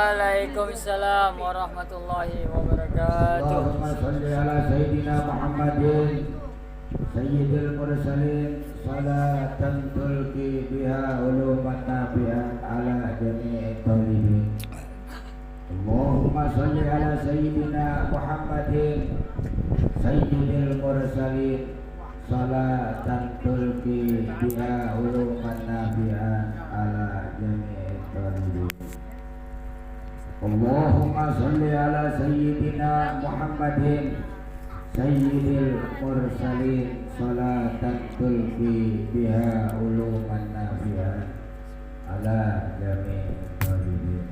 Waalaikumsalam warahmatullahi wabarakatuh. Allahumma salli ala Sayyidina Muhammadin Sayyidil Mursalin salatan tulki biha uluman nafi'an ala jami'i talibin. Allahumma salli ala Sayyidina Muhammadin Sayyidil Mursalin salatan tulki biha uluman nafi'an ala jami'i talibin. Allahumma salli ala Sayyidina Muhammadin Sayyidil Mursalin salatan tulki biha uluman nafi'an ala jami'i talibin.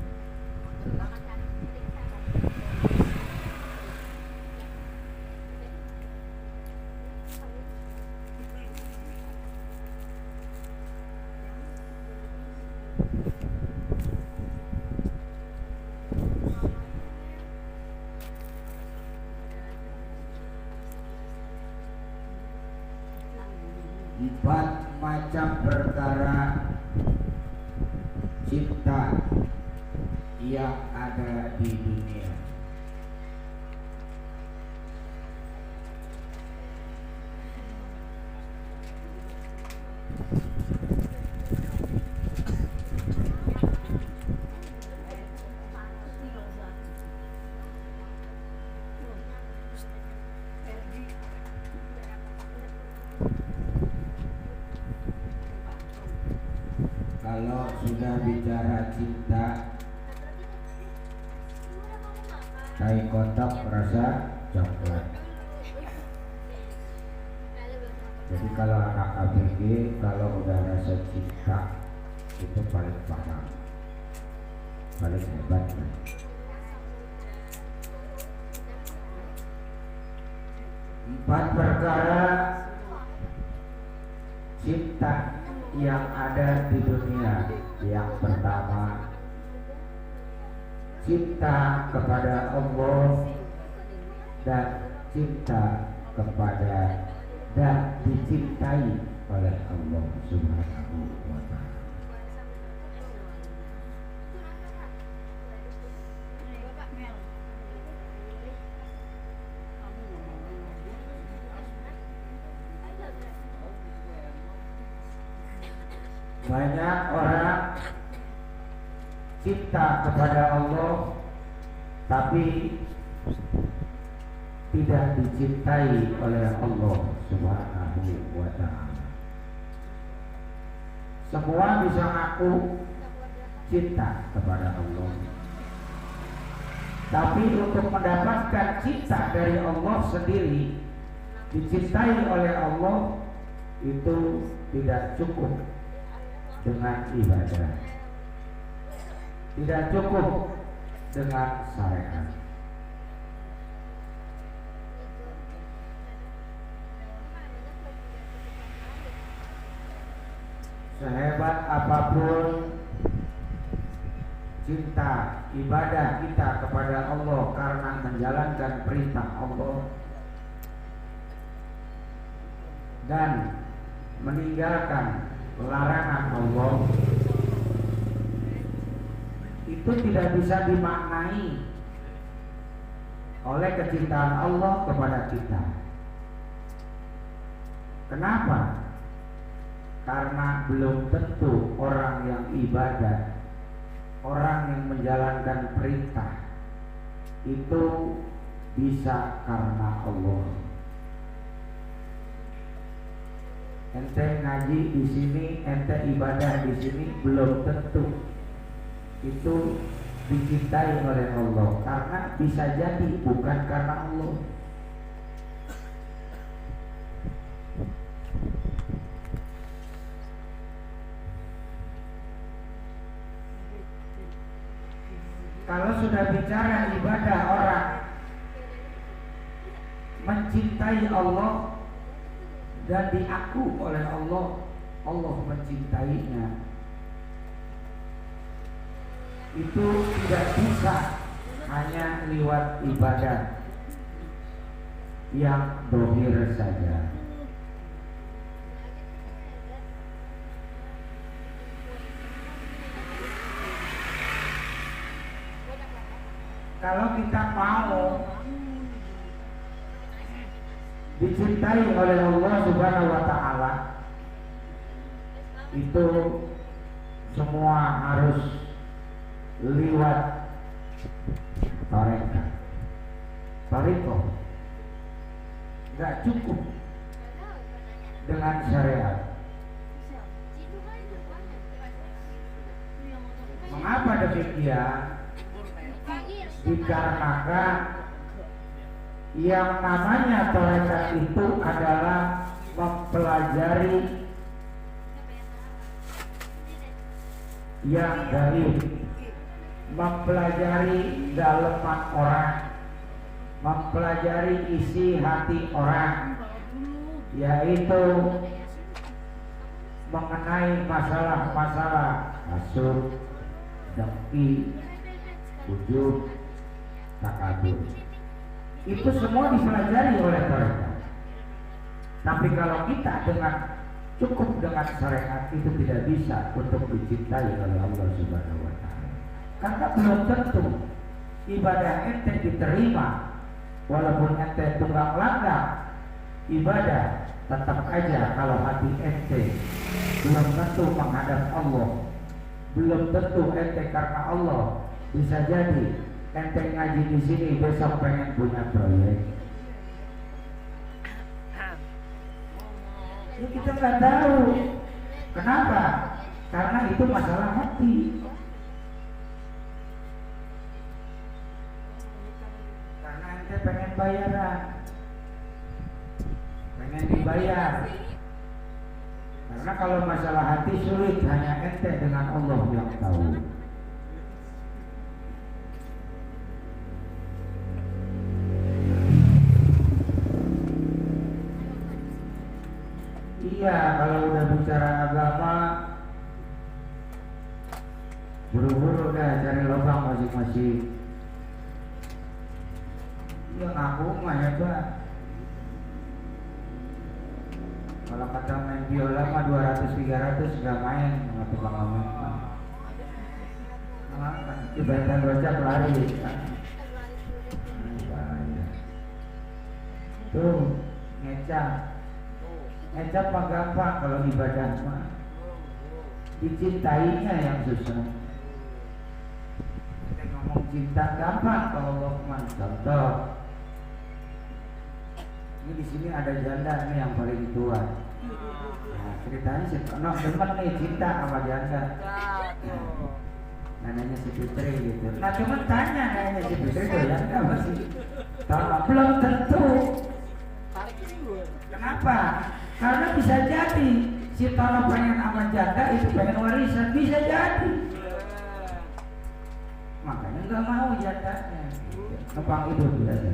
Empat macam perkara cipta yang ada di dunia. Kalau sudah bicara cinta, kain kotak rasa coklat. Jadi kalau anak ABG kalau udah rasa cinta itu paling paham, paling hebat. Empat perkara cinta yang ada di dunia. Yang pertama, cinta kepada Allah dan cinta kepada dan dicintai oleh Allah Subhanahu wa ta'ala. Banyak orang cinta kepada Allah tapi tidak dicintai oleh Allah Subhanahu wa ta'ala. Semua bisa ngaku cinta kepada Allah, tapi untuk mendapatkan cinta dari Allah sendiri, dicintai oleh Allah, itu tidak cukup dengan ibadah, tidak cukup dengan syariat. Sehebat apapun cinta ibadah kita kepada Allah karena menjalankan perintah Allah dan meninggalkan larangan Allah, itu tidak bisa dimaknai oleh kecintaan Allah kepada kita. Kenapa? Karena belum tentu orang yang ibadah, orang yang menjalankan perintah itu bisa karena Allah. Ente ngaji di sini, ente ibadah di sini, belum tentu itu dicintai oleh Allah, karena bisa jadi bukan karena Allah. Kalau sudah bicara ibadah, orang mencintai Allah dan diaku oleh Allah, Allah mencintainya, itu tidak bisa hanya lewat ibadah yang dohir saja. kalau kita mau dicintai oleh Allah Subhanahu wa taala, itu semua harus lewat tarekat. Tarekat nggak cukup dengan syariat. Mengapa demikian? Dikarenakan yang namanya tarekat itu adalah mempelajari yang gaib, mempelajari daleman orang, mempelajari isi hati orang, yaitu mengenai masalah-masalah hasud, dengki, ujub, takabur. Itu semua dipelajari oleh tarekat. Tapi kalau kita cukup dengan syariat itu tidak bisa untuk dicintai oleh Allah Subhanahu wa taala. Karena belum tentu ibadah ente diterima, walaupun ente tunggang langgang ibadah, tetap aja kalau hati ente belum tentu menghadap Allah, belum tentu ente karena Allah. Bisa jadi ente ngaji di sini besok pengen punya proyek. Ya kita nggak tahu. Kenapa? Karena itu masalah hati. Karena ente pengen bayaran, pengen dibayar. Karena kalau masalah hati sulit, hanya ente dengan Allah yang tahu. Iya, kalau udah bicara agama, buru-buru udah cari lubang masing-masing. Ya ngaku mah hebat. Kalau kata main biola mah 200-300 gak main sama tukang ngamen. Ibadah baca pelari kan. Tuh, ngecap mah gampang, kalau ibadah mah dicintainya yang susah. Kita ngomong cinta gampang, kalau Allah contoh. Ini di sini ada janda nih yang paling tua. Nah, ceritanya sih, demen nih cinta sama janda. Namanya si Fitri gitu. Nah cuma tanya namanya si Fitri doyan nggak masih? Kalau belum tentu. Kenapa? Karena bisa jadi si Tono pengen sama janda itu pengen warisan, bisa jadi. Makanya nggak mau jandanya. Numpang hidup biasa.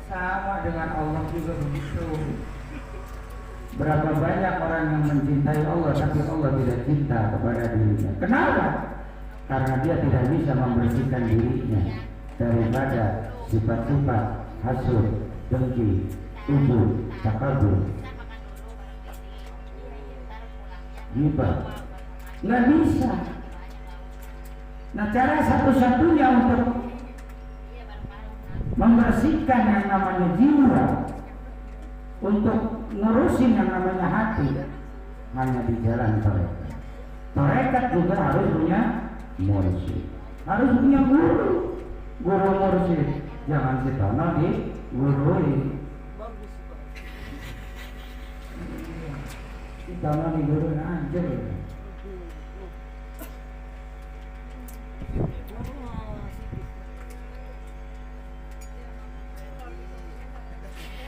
Sama dengan Allah juga begitu. Berapa banyak orang yang mencintai Allah tapi Allah tidak cinta kepada dirinya. Kenapa? Karena dia tidak bisa membersihkan dirinya daripada sifat-sifat hasud, dengki, ujub, takabur, ghibah. Nggak bisa. Nah, cara satu-satunya untuk membersihkan yang namanya jiwa, untuk ngurusin yang namanya hati, hanya di jalan tarekat. Tarekat juga harus punya mursyid, harus punya guru mursyid. Jangan si Tono digurui, si Tono diguruin aja.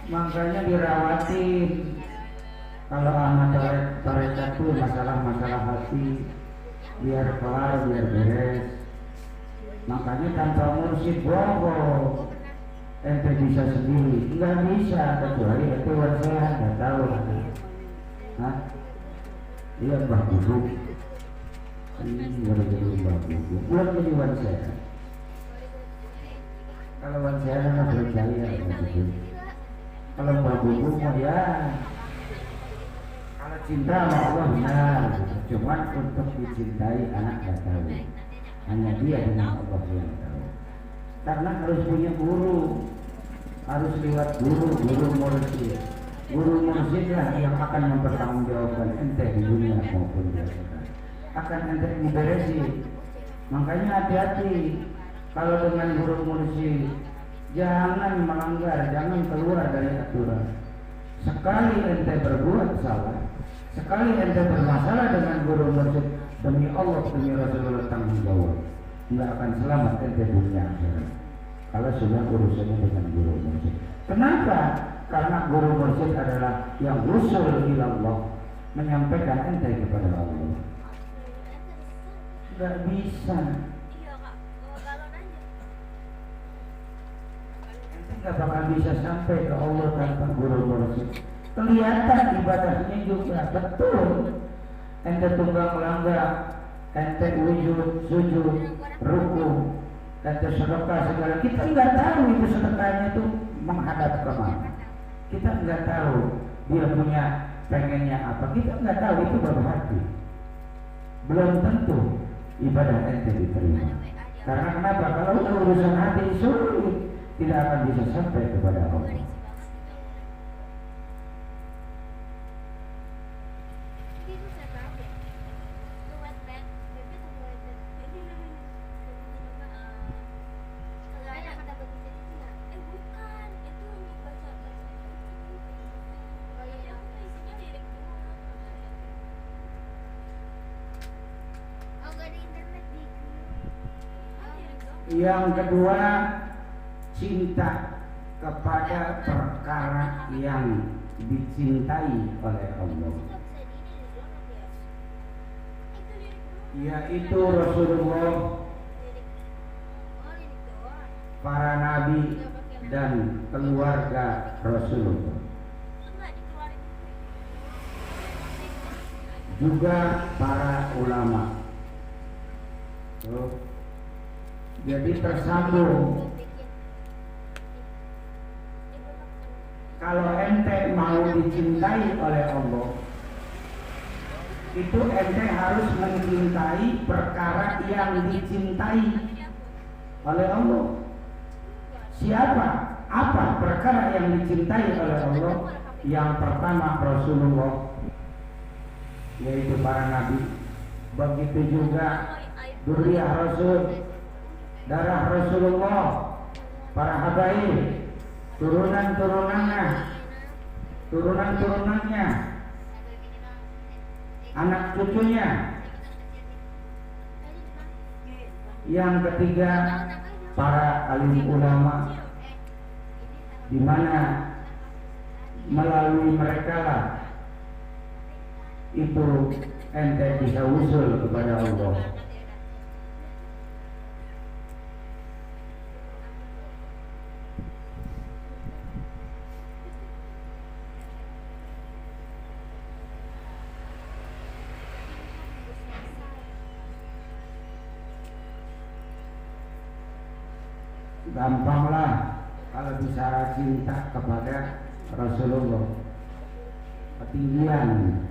Makanya dirawatin. Kalau anak tarekat itu masalah-masalah hati biar kelar, biar beres. Makanya tanpa mursyid bohong ente bisa sendiri, nggak bisa kecuali ente wansehan, nggak tahu. Hah? Dia Mbah Bubuk. Ini baru jadi Mbah Bubuk, belum jadi wansehan. Kalau wansehan nggak percaya gitu. Kalau Mbah Bubuk mah ya Kalau cinta sama Allah benar, cuman untuk dicintai anak gak tahu. Hanya dia dengan Allah yang tahu. Karena harus punya guru, harus lewat guru mursyid. Guru mursyid lah yang akan mempertanggungjawabkan ente di dunia maupun di akhirat. Akan ente diberesi. Makanya hati-hati kalau dengan guru mursyid, jangan melanggar, jangan keluar dari aturan. Sekali ente berbuat salah, sekali ente bermasalah dengan guru mursyid, demi Allah, demi Rasulullah tanggung jawab. Enggak akan selamat ente dunia akhirat kalau sudah urusannya dengan guru mursyid. Kenapa? Karena guru mursyid adalah yang usul ilallah, menyampaikan ente kepada Allah. Enggak bisa. Tidak bakal bisa sampai ke Allah tanpa guru mursyid. Kelihatan ibadahnya juga betul. Ente tunggang langgar, ente sujud, ruku, ente sedekah segala. Kita nggak tahu itu sedekahnya itu menghadap kemana. Kita nggak tahu dia punya pengennya apa. Kita nggak tahu itu berhati. Belum tentu ibadah ente diterima. Karena kenapa? Kalau urusan hati sulit, tidak akan bisa sampai kepada Allah. Yang kedua, cinta kepada perkara yang dicintai oleh Allah, yaitu Rasulullah, para nabi dan keluarga Rasulullah, juga para ulama. Jadi tersambung. Kalau ente mau dicintai oleh Allah, itu ente harus mencintai perkara yang dicintai oleh Allah. Siapa? Apa perkara yang dicintai oleh Allah? Yang pertama Rasulullah, yaitu para nabi. Begitu juga dzurriyyah Rasul, darah Rasulullah, para habaib, turunan-turunannya, anak cucunya. Yang ketiga para alim ulama, di mana melalui mereka lah itu ente bisa usul kepada Allah. Gampanglah kalau bicara cinta kepada Rasulullah. Ketinggian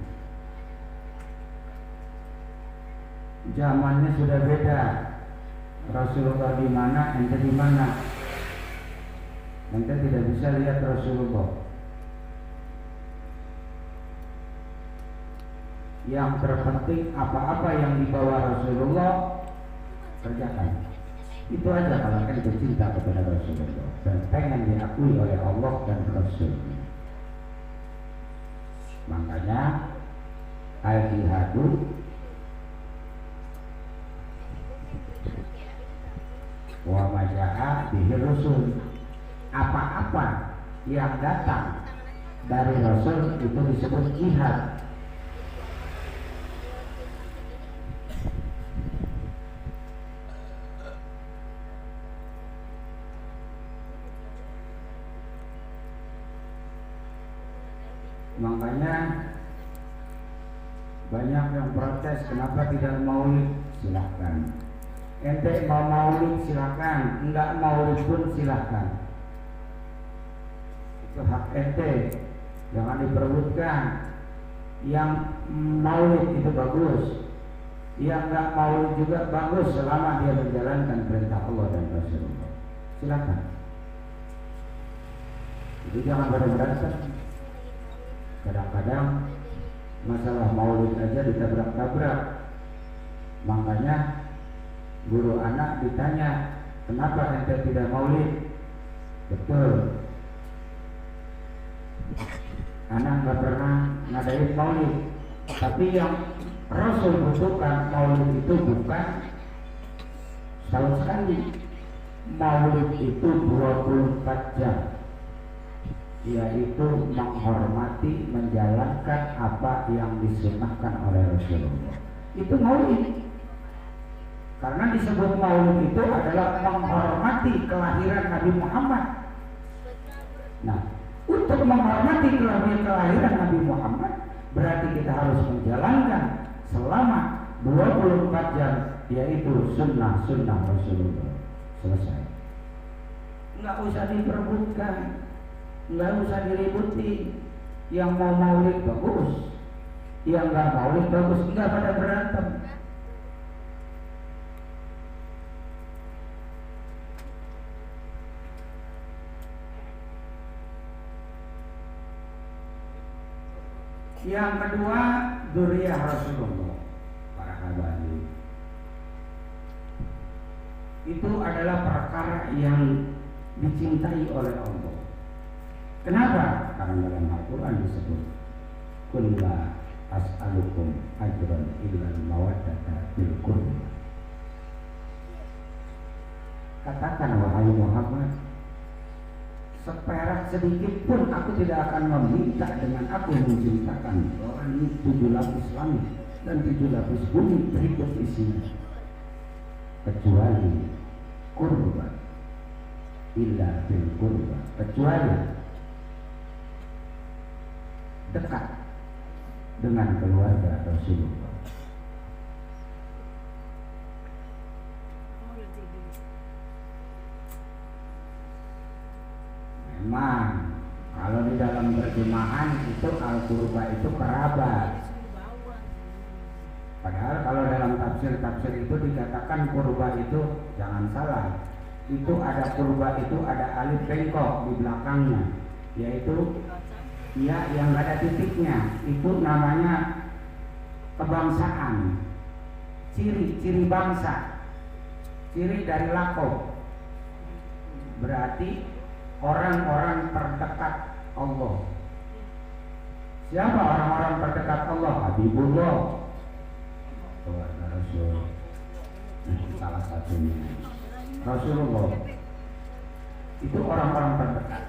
zamannya sudah beda. Rasulullah di mana, ente di mana. Ente tidak bisa lihat Rasulullah. Yang terpenting apa-apa yang dibawa Rasulullah kerjakan. Itu aja kalau ente cinta kepada Rasulullah dan pengen diakui oleh Allah dan Rasul. Makanya al-jihadu wa maja'a bihi Rasul. Apa-apa yang datang dari Rasul itu disebut jihad. Makanya banyak yang protes kenapa tidak maulid. Silahkan. Ente mau maulid silahkan, enggak maulid pun silahkan. Itu hak ente, jangan diperebutkan. Yang maulid itu bagus, yang nggak maulid juga bagus selama dia menjalankan perintah Allah dan Rasulullah. Silakan. Jadi jangan berantem. Kadang-kadang masalah maulid aja ditabrak-tabrak. Makanya guru anak ditanya, kenapa ente tidak maulid? Betul, anak nggak pernah ngadain maulid. Tapi yang Rasul butuhkan maulid itu bukan setahun sekali. Maulid itu 24 jam, yaitu menghormati, menjalankan apa yang disunnahkan oleh Rasulullah. Itu maulid. Karena disebut maulid itu adalah menghormati kelahiran Nabi Muhammad. Nah, untuk menghormati kelahiran Nabi Muhammad berarti kita harus menjalankan selama 24 jam, yaitu sunnah-sunnah Rasulullah. Selesai. Nggak usah diperebutkan, nggak usah diributi. Yang mau maulid bagus, yang nggak maulid bagus, nggak pada berantem. Yang kedua, dzurriyyah Rasulullah, para habaib. Itu adalah perkara yang dicintai oleh Allah. Kenapa? Karena dalam Al-Quran disebut, "Qul la as'alukum ajran illa al-mawaddata fil qurba." Katakan wahai Muhammad, seperak sedikit pun aku tidak akan meminta dengan aku menciptakan langit 7 lapis langit dan 7 lapis bumi berikut isinya, kecuali kurba, illa bil kurba, kecuali dekat dengan keluarga Rasulullah. Memang kalau di dalam terjemahan itu al-qurba itu kerabat. Padahal kalau dalam tafsir-tafsir itu dikatakan kurba itu, jangan salah, itu ada kurba itu ada alif bengkok di belakangnya, yaitu ya yang nggak ada titiknya, itu namanya kebangsaan, ciri bangsa, ciri dari lakob, berarti orang-orang terdekat Allah. Siapa orang-orang terdekat Allah? Habibullah, keluarga Rasul. Salah satunya Rasulullah. Itu orang-orang terdekat.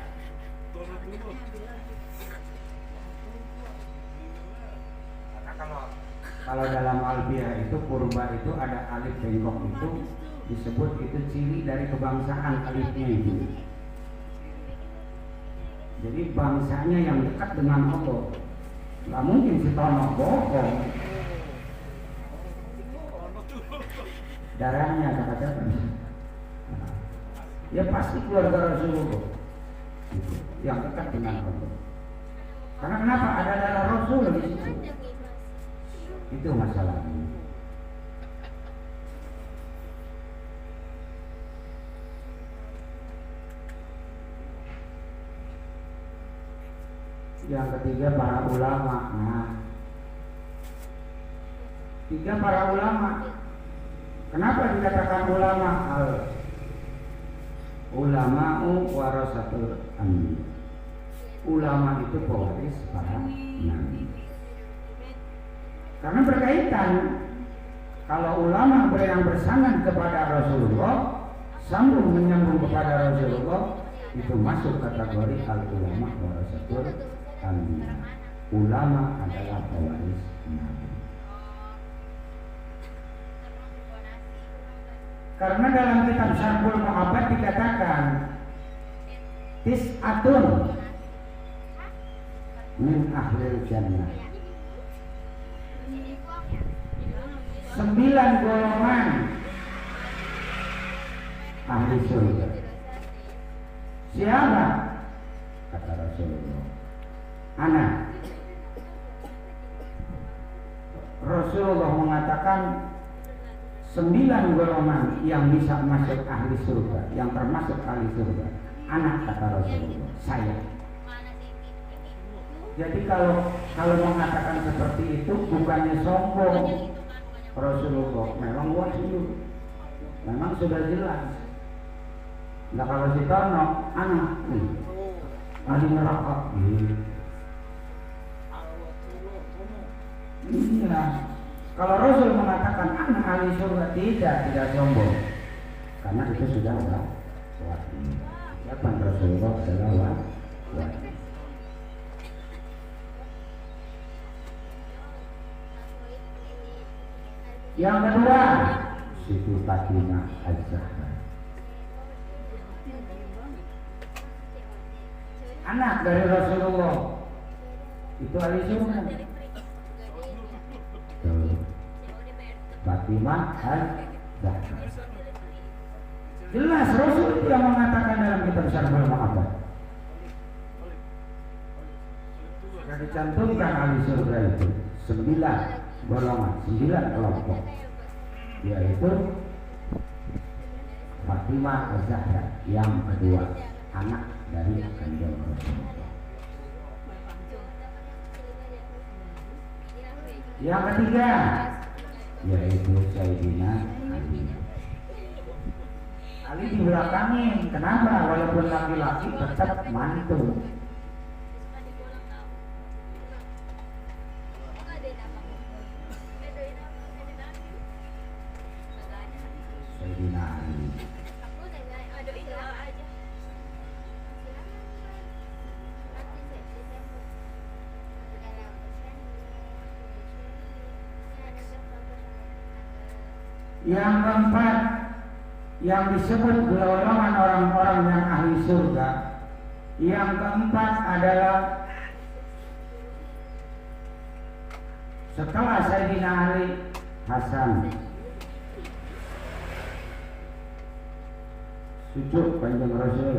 Karena kalau dalam Alfiah itu kurba itu ada alif bengkok, itu disebut itu ciri dari kebangsaan alifnya itu. Jadi bangsanya yang dekat dengan Allah. Gak mungkin si Tono bohong. Darahnya kata-kata. Ya pasti keluarga Rasulullah yang dekat dengan Allah. Karena kenapa? Ada darah Rasul di situ. Itu masalahnya. Yang ketiga para ulama. Nah, tiga para ulama. Kenapa dikatakan ulama? Ulama'u warasatul anbiya. Ulama itu pewaris para nabi. Karena berkaitan. Kalau ulama yang bersandar kepada Rasulullah, sambung menyambung kepada Rasulullah, itu masuk kategori al-ulama warasatul anbiya. Ulama adalah pewaris nabi. Karena dalam kitab Syarhul Mu'abbad dikatakan tis'atun min ahlil jannah, 9 golongan ahli surga. Siapa? Kata Rasulullah, anak Rasulullah mengatakan 9 golongan yang bisa masuk ahli surga, yang termasuk ahli surga. Anak, kata Rasulullah, saya. Jadi kalau mengatakan seperti itu bukannya sombong. Rasulullah memang wahyu, memang sudah jelas. Nah kalau si Tono anak nih, ahli neraka. Iya. Kalau Rasul mengatakan anak ahli surga, tidak sombong, karena itu sudah wahyu. Siapa Rasulullah adalah wahyu. Yang kedua, Siti Fatimah Az-Zahra, anak dari Rasulullah, itu ahli surga. Fatimah Az-Zahra. Jelas Rasul itu yang mengatakan dalam kitab Syarhul Mu'abbad. Yang dicantumkan ahli surga itu 9 golongan, 9 kelompok, yaitu Fatimah Az-Zahra yang kedua, anak dari Kanjeng Rasulullah. Yang ketiga yaitu Sayyidina Ali. Ali di belakangnya, kenapa? Walaupun laki-laki tetap mantu. Sayyidina Ali. Yang keempat yang disebut golongan orang-orang yang ahli surga, yang keempat adalah setelah Sayyidina Ali, Hasan, cucu Kanjeng Rasul.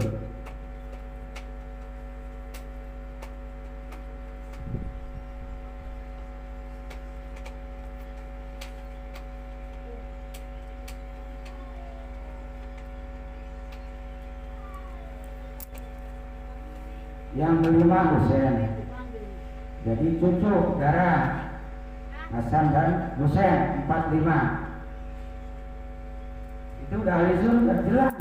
Yang kelima Husain. Jadi cucu darah Hasan dan Husain 45. Itu udah ahli surga, jelas.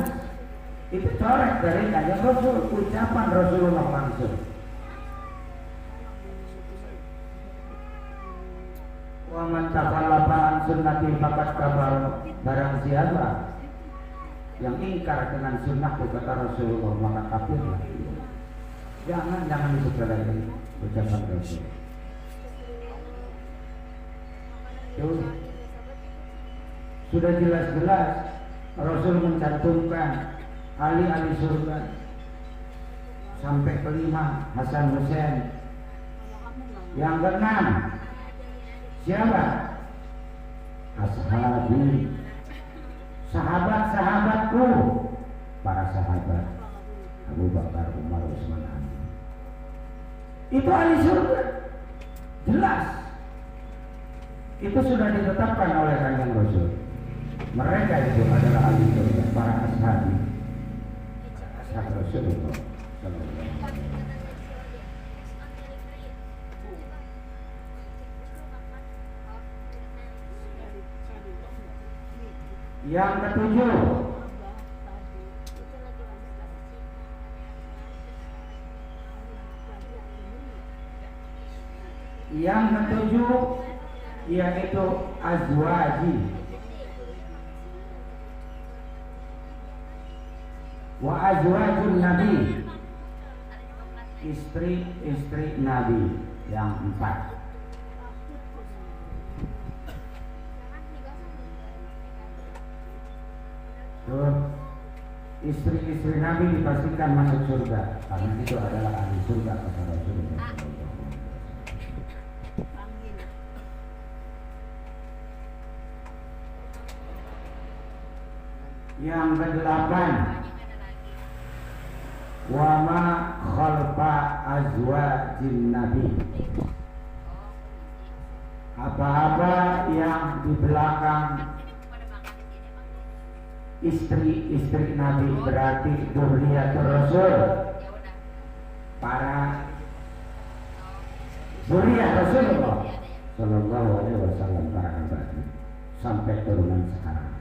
Itu coret dari Kanjeng Rasul, ucapan Rasulullah langsung. Wa man takhallafa an sunnati faqad kafar. Barang siapa yang ingkar dengan sunnahku, kata Rasulullah, maka kafirlah. Jangan disepelekan ucapan Rasul. Sudah jelas-jelas Rasul mencantumkan ahli surga. Sampai kelima Hasan Husain. Yang keenam siapa? Ashabi, sahabat-sahabatku, para sahabat Abu Bakar, Umar, Utsman, Ali. Itu ahli surga, jelas. Itu sudah ditetapkan oleh Kanjeng Rasul. Mereka itu adalah ahli surga, para ashabi, ashab Rasulullah. Yang ketujuh, yaitu azwaji wa azwajun nabi, istri Nabi yang 4. Istri-istri Nabi dipastikan masuk surga karena itu adalah ahli surga, kata Rasulullah. Yang kedelapan, wa ma khalfa azwajin nabi, Apa-apa yang di belakang istri-istri Nabi berarti dzurriyyatur Rasul, para dzurriyyah Rasulullah Sallallahu Alaihi Wasallam, para hambanya sampai turunan sekarang.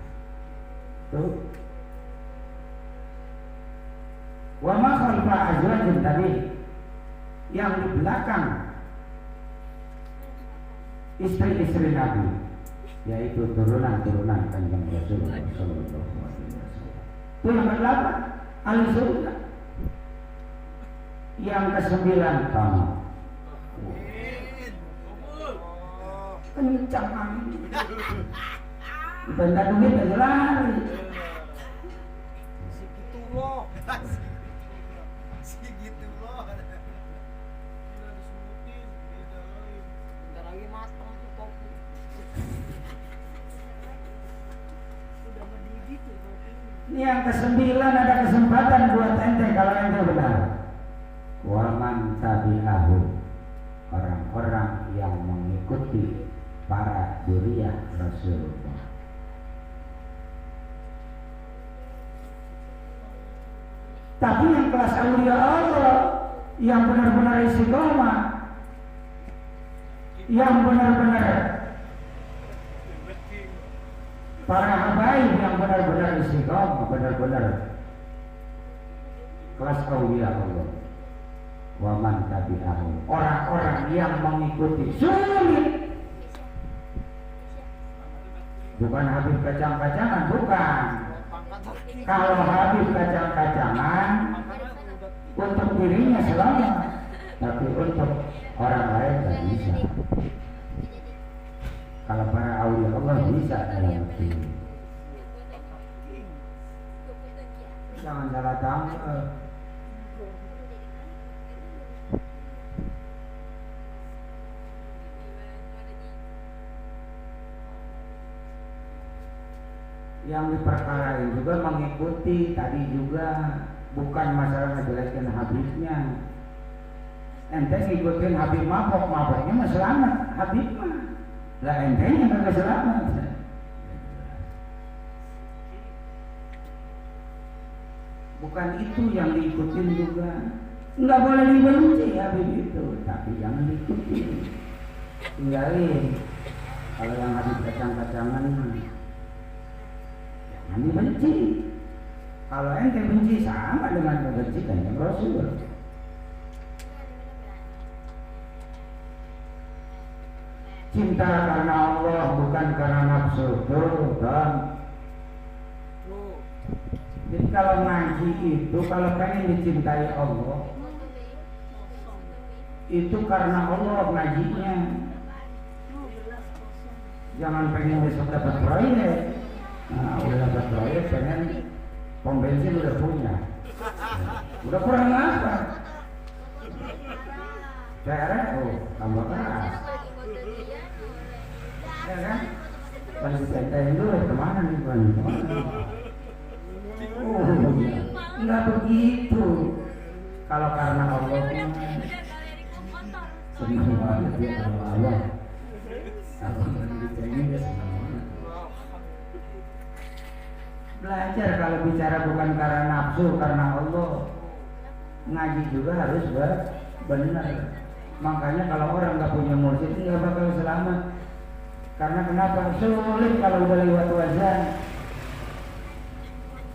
Tuh. Wa ma khalfa azwajin tadi yang di belakang istri-istri Nabi, yaitu turunan-turunan Kanjeng Rasulullah Sallallahu Alaihi Wasallam. Itu yang ke-8 ahli surga. Yang ke-9 kamu. Kencang angin. Bentar duit aja lari. Segitu loh. Segitu loh. Lagi matang tuh kopi. Udah mendidih tuh kopi. Ini yang ke-9 ada kesempatan buat ente kalau ente benar. Wa man tabi'ahu, orang-orang yang mengikuti para dzurriyyah Rasulullah. Tapi yang kelas aulia Allah, yang benar-benar istiqomah, yang benar-benar para habaib yang benar-benar istiqomah, benar-benar kelas aulia Allah. Wa man tabi'ahu, orang-orang yang mengikuti sulit. Bukan Habib kacang-kacangan, bukan. Kalau Habib kacang-kacangan untuk dirinya selamat, tapi untuk orang lain tidak bisa. Kalau para aulia Allah bisa dalam diri. Jangan salah tangkap. Yang diperkarain juga mengikuti tadi juga, bukan masalah ngejelekin Habibnya. Ente ngikutin Habib mabok-maboknya mah selamat, Habib mah lah, ente yang kagak selamat. Bukan itu yang diikutin juga. Nggak boleh dibenci Habib itu, tapi jangan diikuti. Tinggalin. Kalau yang Habib kacang-kacangan jangan dibenci. Kalau ente benci sama dengan membenci Kanjeng Rasul. Cinta karena Allah, bukan karena nafsu. Tuh, kan? Jadi kalau ngaji itu, kalau pengen dicintai Allah, itu karena Allah ngajinya. Jangan pengen besok dapat proyek. Nah, udah dapat proyek, pengen pom bensin udah punya. Udah kurang apa? Ceret, oh, tambah keras. Ya kan? Pas dicentain dulu, kemana nih Bang? Oh, enggak begitu. Kalau karena Allah, senang banget ya kalau Allah. Kalau dicengin dia senang banget. Belajar kalau bicara bukan karena nafsu, karena Allah. Ngaji juga harus benar. Makanya kalau orang nggak punya mursyid nggak bakal selamat. Karena kenapa? Sulit kalau udah lewat wazan.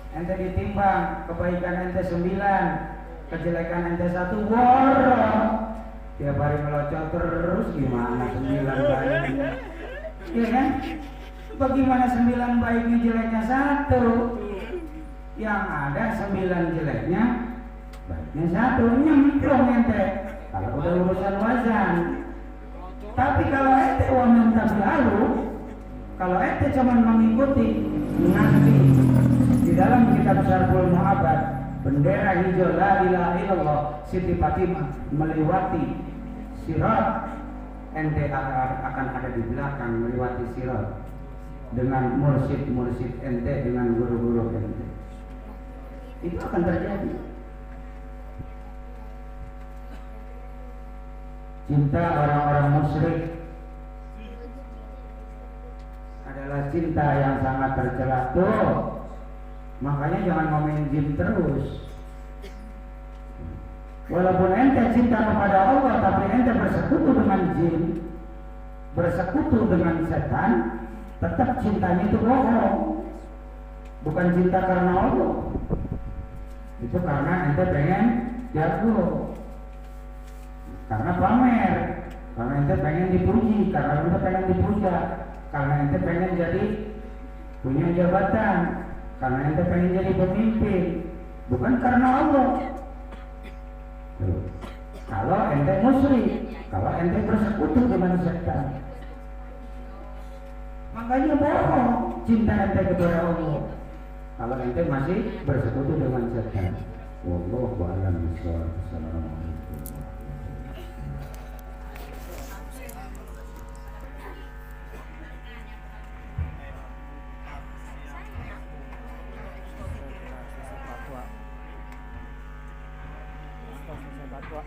Ente ditimbang, kebaikan ente 9, kejelekan ente 1, woro. Tiap hari melocot terus, gimana 9 baiknya? Iya kan? Bagaimana 9 baiknya, jeleknya 1? Yang ada 9 jeleknya, baiknya 1, nyemplung ente. Kalau udah urusan wazan. Tapi kalau ente waman tabi'ahu, kalau ente cuma mengikuti, nanti di dalam kitab Syarhul Mu'abbad, bendera hijau la ilaha illallah Siti Fatimah melewati sirat, ente akan ada di belakang melewati sirat dengan mursyid-mursyid ente, dengan guru-guru ente. Itu akan terjadi. Cinta orang-orang musyrik adalah cinta yang sangat tercela tuh. Makanya jangan ngomongin jin terus. Walaupun ente cinta kepada Allah, tapi ente bersekutu dengan jin, bersekutu dengan setan, tetap cintanya itu bohong. Bukan cinta karena Allah. Itu karena ente pengen jago, karena pamer, karena ente pengen dipuji, karena ente pengen dipuja, karena ente pengen jadi punya jabatan, karena ente pengen jadi pemimpin, bukan karena Allah. Kalau ente musyrik, kalau ente bersekutu dengan setan, makanya bohong cinta ente kepada Allah. Kalau ente masih bersekutu dengan setan. Wallahu a'lam bishawab. Assalamualaikum. Fatwa.